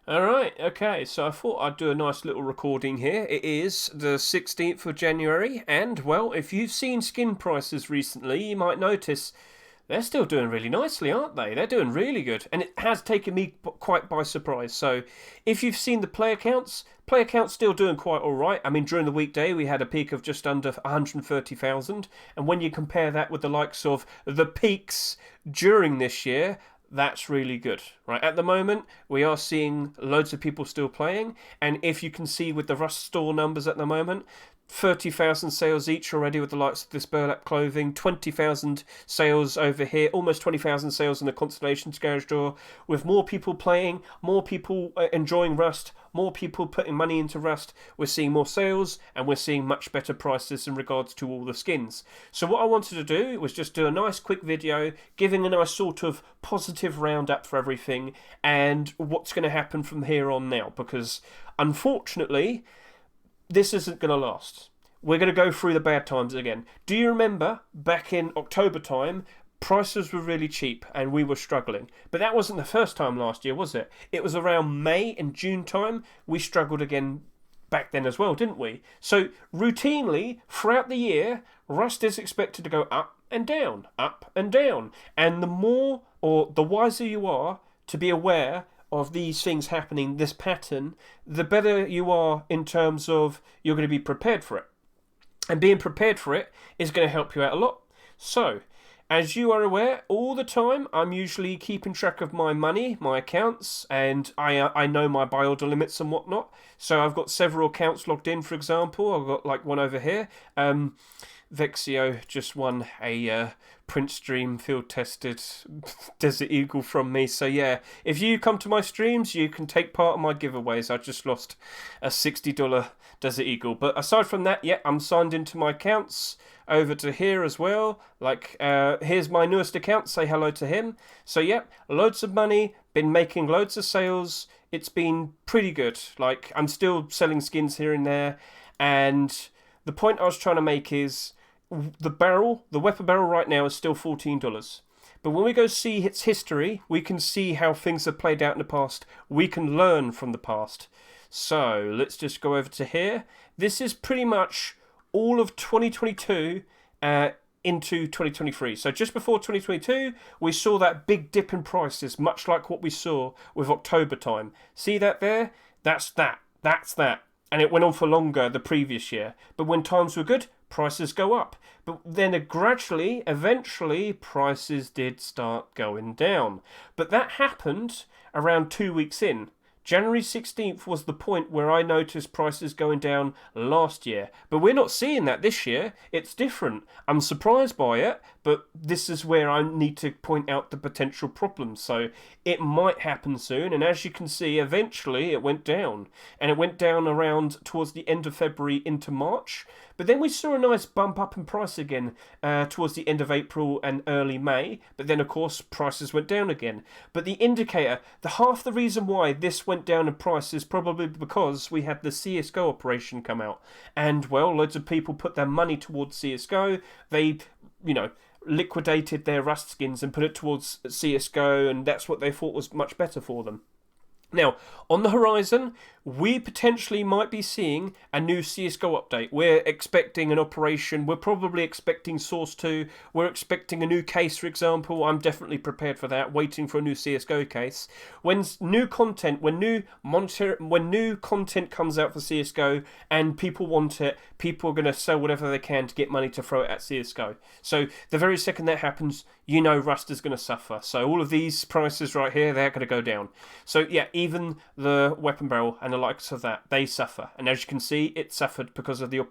Alright, okay, so I thought I'd do a nice little recording here. It is the 16th of January, and, well, if you've seen skin prices recently, you might notice they're still doing really nicely, aren't they? They're doing really good, and it has taken me quite by surprise. So, if you've seen the player counts still doing quite alright. I mean, during the weekday, we had a peak of just under 130,000, and when you compare that with the likes of the peaks during this year, that's really good, right? At the moment, we are seeing loads of people still playing, and if you can see with the Rust store numbers at the moment, 30,000 sales each already with the likes of this burlap clothing, 20,000 sales over here, almost 20,000 sales in the Constellations Garage Door, with more people playing, more people enjoying Rust, more people putting money into Rust. We're seeing more sales, and we're seeing much better prices in regards to all the skins. So what I wanted to do was just do a nice quick video, giving a nice sort of positive roundup for everything, and what's going to happen from here on now, because unfortunately, this isn't going to last. We're going to go through the bad times again. Do you remember back in October time, prices were really cheap and we were struggling? But that wasn't the first time last year, was it? It was around May and June time we struggled again back then as well, didn't we? So routinely, throughout the year, Rust is expected to go up and down, up and down. And the more or the wiser you are to be aware of these things happening, this pattern, the better you are in terms of you're going to be prepared for it. And being prepared for it is going to help you out a lot. So, as you are aware, all the time I'm usually keeping track of my money, my accounts, and I know my buy order limits and whatnot. So I've got several accounts logged in, for example. I've got like one over here. Vexio just won a print stream field tested Desert Eagle from me. So yeah, if you come to my streams, you can take part in my giveaways. I just lost a $60 Desert Eagle. But aside from that, yeah, I'm signed into my accounts over to here as well. Like, here's my newest account. Say hello to him. So yeah, loads of money, been making loads of sales. It's been pretty good. Like, I'm still selling skins here and there. And the point I was trying to make is the weapon barrel right now is still $14. But when we go see its history, we can see how things have played out in the past. We can learn from the past. So let's just go over to here. This is pretty much all of 2022 into 2023. So just before 2022, we saw that big dip in prices, much like what we saw with October time. See that there? That's that. That's that. And it went on for longer the previous year. But when times were good, prices go up. But then gradually, eventually, prices did start going down. But that happened around 2 weeks in. January 16th was the point where I noticed prices going down last year. But we're not seeing that this year. It's different. I'm surprised by it, but this is where I need to point out the potential problems. So it might happen soon, and as you can see, eventually it went down. And it went down around towards the end of February into March. But then we saw a nice bump up in price again towards the end of April and early May. But then, of course, prices went down again. But the indicator, half the reason why this went down in price is probably because we had the CSGO operation come out. And, well, loads of people put their money towards CSGO. They, liquidated their Rust skins and put it towards CSGO, and that's what they thought was much better for them. Now, on the horizon, we potentially might be seeing a new CSGO update. We're expecting an operation. We're probably expecting Source 2. We're expecting a new case, for example. I'm definitely prepared for that, waiting for a new CSGO case. When new content comes out for CSGO and people want it, people are going to sell whatever they can to get money to throw it at CSGO. So the very second that happens, Rust is going to suffer. So all of these prices right here, they're going to go down. So yeah, even the weapon barrel and the likes of that, they suffer. And as you can see, it suffered because of the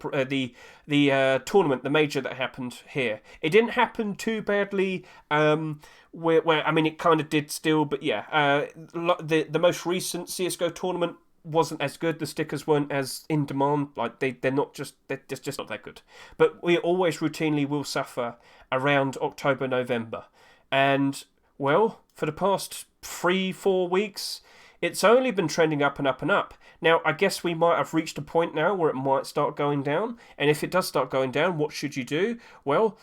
tournament, the major that happened here. It didn't happen too badly. It kind of did still, but yeah, the most recent CS:GO tournament wasn't as good. The stickers weren't as in demand. Like they're just not that good. But we always routinely will suffer around October, November, and well, for the past 3-4 weeks, it's only been trending up and up and up. Now, I guess we might have reached a point now where it might start going down. And if it does start going down, what should you do? Well,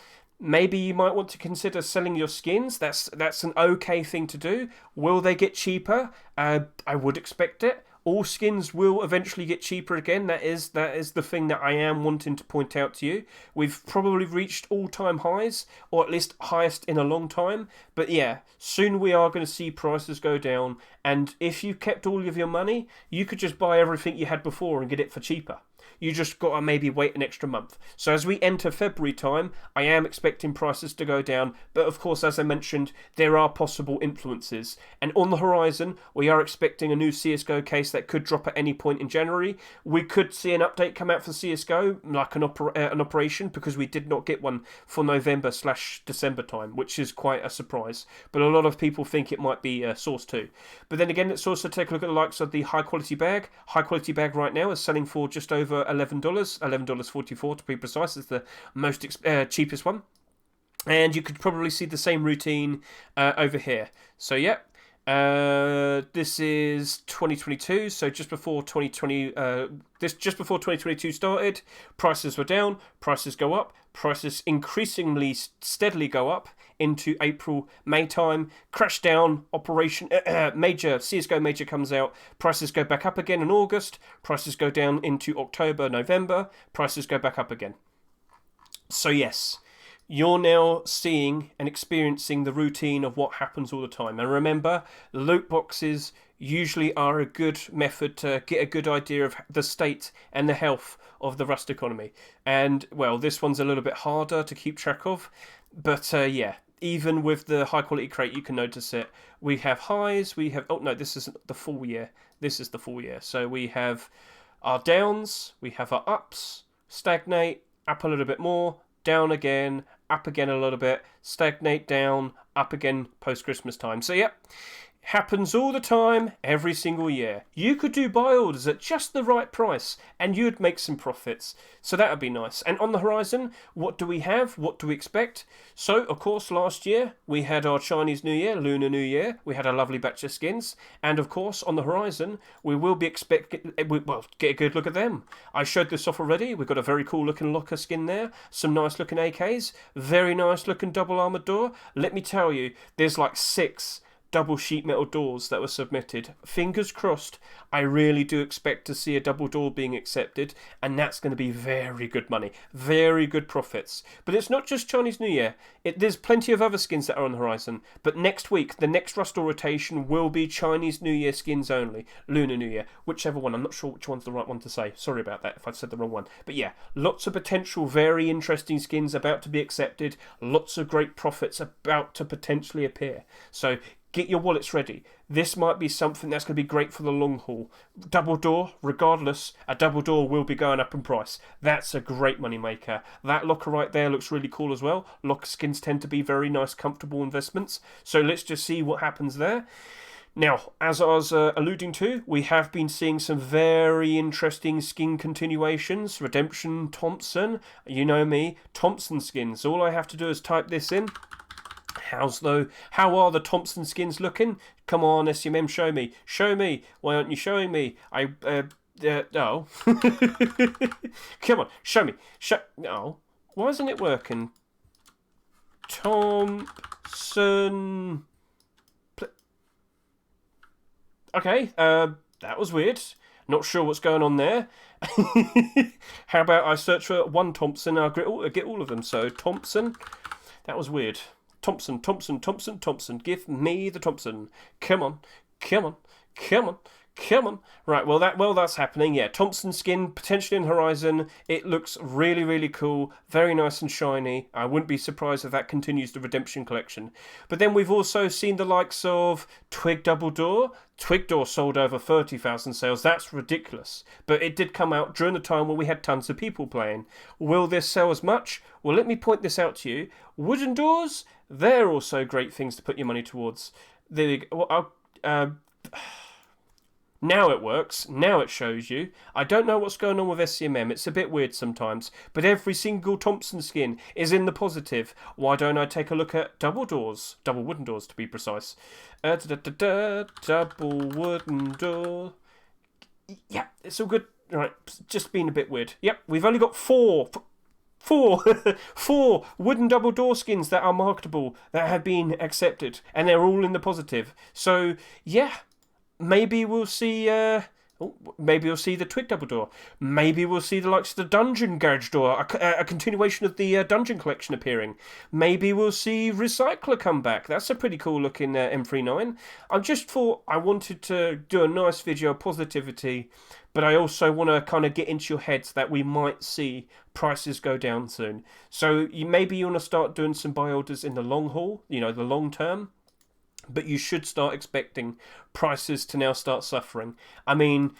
maybe you might want to consider selling your skins. That's an okay thing to do. Will they get cheaper? I would expect it. All skins will eventually get cheaper again. That is the thing that I am wanting to point out to you. We've probably reached all-time highs, or at least highest in a long time. But yeah, soon we are going to see prices go down. And if you kept all of your money, you could just buy everything you had before and get it for cheaper. You just got to maybe wait an extra month. So as we enter February time, I am expecting prices to go down. But of course, as I mentioned, there are possible influences. And on the horizon, we are expecting a new CSGO case that could drop at any point in January. We could see an update come out for CSGO, like an operation, because we did not get one for November/December time, which is quite a surprise. But a lot of people think it might be Source 2. But then again, let's also take a look at the likes of the high quality bag. High quality bag right now is selling for just over $11, $11.44 to be precise. It's the most cheapest one. And you could probably see the same routine over here. So yeah, this is 2022. So just before 2022 started, prices were down, prices go up, prices increasingly steadily go up into April, May time, crash down, operation major, CSGO major comes out, prices go back up again in August, prices go down into October, November, prices go back up again. So yes, you're now seeing and experiencing the routine of what happens all the time. And remember, loot boxes usually are a good method to get a good idea of the state and the health of the Rust economy. And, well, this one's a little bit harder to keep track of. But, yeah, even with the high-quality crate, you can notice it. We have highs, we have... Oh, no, this isn't the full year. This is the full year. So we have our downs, we have our ups, stagnate, up a little bit more, down again, up again a little bit, stagnate, down, up again post-Christmas time. So, yep, happens all the time, every single year. You could do buy orders at just the right price, and you'd make some profits. So that would be nice. And on the horizon, what do we have? What do we expect? So, of course, last year, we had our Chinese New Year, Lunar New Year. We had a lovely batch of skins. And, of course, on the horizon, we will be expecting... Well, get a good look at them. I showed this off already. We've got a very cool-looking locker skin there. Some nice-looking AKs. Very nice-looking double-armoured door. Let me tell you, there's like 6... double sheet metal doors that were submitted. Fingers crossed, I really do expect to see a double door being accepted, and that's going to be very good money, very good profits. But it's not just Chinese New Year. There's plenty of other skins that are on the horizon. But next week, the next Rust rotation will be Chinese New Year skins only. Lunar New Year, whichever one. I'm not sure which one's the right one to say. Sorry about that if I've said the wrong one. But yeah, lots of potential, very interesting skins about to be accepted. Lots of great profits about to potentially appear. So get your wallets ready. This might be something that's going to be great for the long haul. Double door, regardless, a double door will be going up in price. That's a great money maker. That locker right there looks really cool as well. Locker skins tend to be very nice, comfortable investments. So let's just see what happens there. Now, as I was alluding to, we have been seeing some very interesting skin continuations. Redemption, Thompson, you know me, Thompson skins. All I have to do is type this in. How are the Thompson skins looking? Come on, SMM, show me. Show me. Why aren't you showing me? No. Come on, show me. No. Why isn't it working? Thompson. Okay, that was weird. Not sure what's going on there. How about I search for one Thompson and I'll get all of them. So, Thompson. That was weird. Thompson, Thompson, Thompson, Thompson. Give me the Thompson. Come on, come on, come on, come on. Right, well that's happening. Yeah, Thompson skin potentially in Horizon. It looks really, really cool. Very nice and shiny. I wouldn't be surprised if that continues the Redemption collection. But then we've also seen the likes of Twig Double Door. Twig Door sold over 30,000 sales. That's ridiculous. But it did come out during the time when we had tons of people playing. Will this sell as much? Well, let me point this out to you. Wooden doors, they're also great things to put your money towards. There you go. Now it works. Now it shows you. I don't know what's going on with SCMM. It's a bit weird sometimes. But every single Thompson skin is in the positive. Why don't I take a look at double doors? Double wooden doors, to be precise. Double wooden door. Yeah, it's all good. Right, just being a bit weird. Yep, we've only got four Four, four wooden double door skins that are marketable that have been accepted, and they're all in the positive. So yeah, maybe we'll see. Maybe we'll see the Twig double door. Maybe we'll see the likes of the Dungeon Garage door, a continuation of the Dungeon collection appearing. Maybe we'll see Recycler come back. That's a pretty cool looking M39. I just thought I wanted to do a nice video of positivity, but I also want to kind of get into your heads that we might see prices go down soon. So maybe you want to start doing some buy orders in the long haul, the long term. But you should start expecting prices to now start suffering. I mean,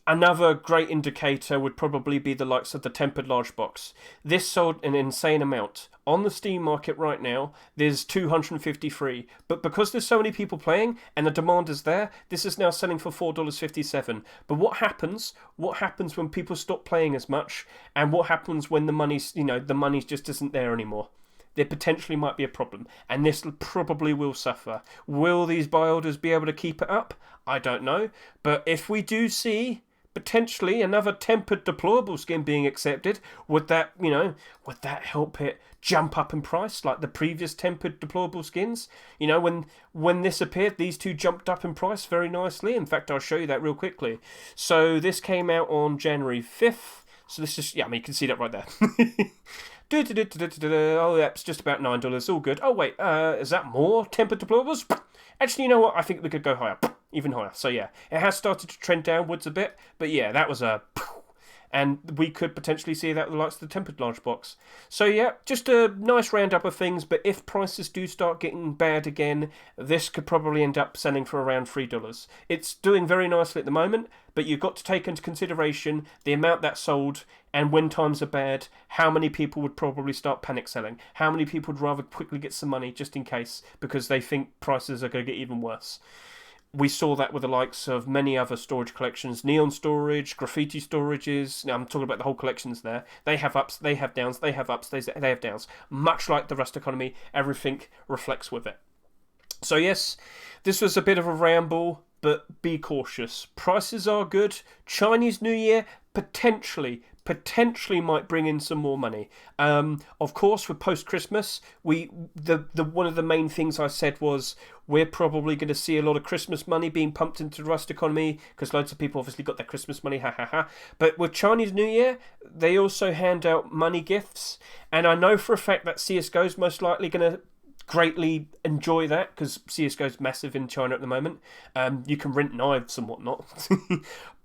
another great indicator would probably be the likes of the tempered large box. This sold an insane amount. On the Steam market right now, there's 253. But because there's so many people playing and the demand is there, this is now selling for $4.57. But what happens? What happens when people stop playing as much? And what happens when the money's just isn't there anymore? There potentially might be a problem, and this probably will suffer. Will these buy orders be able to keep it up? I don't know, but if we do see potentially another tempered deplorable skin being accepted, would that help it jump up in price like the previous tempered deplorable skins? When this appeared, these two jumped up in price very nicely. In fact, I'll show you that real quickly. So this came out on January 5th. So this is, you can see that right there. Oh, that's just about $9. All good. Oh, wait, is that more tempered deplorables? Actually, you know what? I think we could go higher. Even higher. So, yeah, it has started to trend downwards a bit. But, yeah, that was a... And we could potentially see that with the likes of the tempered large box. So, yeah, just a nice roundup of things. But if prices do start getting bad again, this could probably end up selling for around $3. It's doing very nicely at the moment, but you've got to take into consideration the amount that's sold, and when times are bad, how many people would probably start panic selling? How many people would rather quickly get some money just in case because they think prices are going to get even worse? We saw that with the likes of many other storage collections, Neon Storage, Graffiti Storages. Now, I'm talking about the whole collections there. They have ups, they have downs, they have ups, they have downs. Much like the Rust economy, everything reflects with it. So yes, this was a bit of a ramble, but be cautious. Prices are good. Chinese New Year, potentially might bring in some more money. Of course, with post-Christmas, one of the main things I said was we're probably going to see a lot of Christmas money being pumped into the Rust economy because loads of people obviously got their Christmas money, ha ha ha. But with Chinese New Year, they also hand out money gifts, and I know for a fact that CSGO is most likely going to greatly enjoy that because CSGO is massive in China at the moment. You can rent knives and whatnot,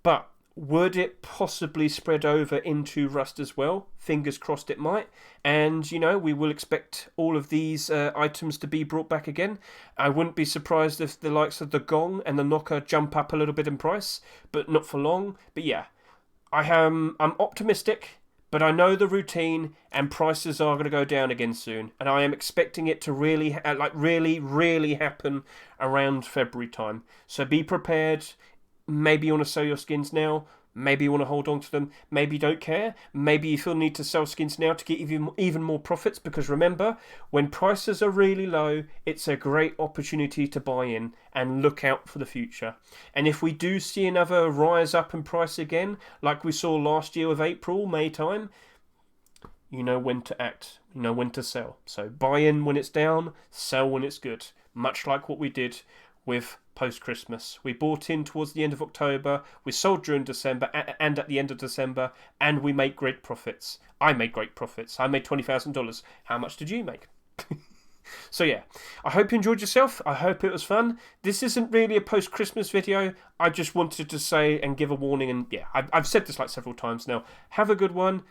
but would it possibly spread over into Rust as well? Fingers crossed it might. And, we will expect all of these items to be brought back again. I wouldn't be surprised if the likes of the Gong and the Knocker jump up a little bit in price, but not for long. But yeah, I'm optimistic, but I know the routine and prices are going to go down again soon. And I am expecting it to really happen around February time. So be prepared. Maybe you want to sell your skins now. Maybe you want to hold on to them. Maybe you don't care. Maybe you feel need to sell skins now to get even more profits. Because remember, when prices are really low, it's a great opportunity to buy in and look out for the future. And if we do see another rise up in price again, like we saw last year with April, May time, you know when to act. You know when to sell. So buy in when it's down, sell when it's good. Much like what we did with post-Christmas. We bought in towards the end of October, we sold during December and at the end of December, and we make great profits. I made great profits. I made $20,000. How much did you make? So yeah, I hope you enjoyed yourself. I hope it was fun. This isn't really a post-Christmas video. I just wanted to say and give a warning, and yeah, I've said this like several times now. Have a good one.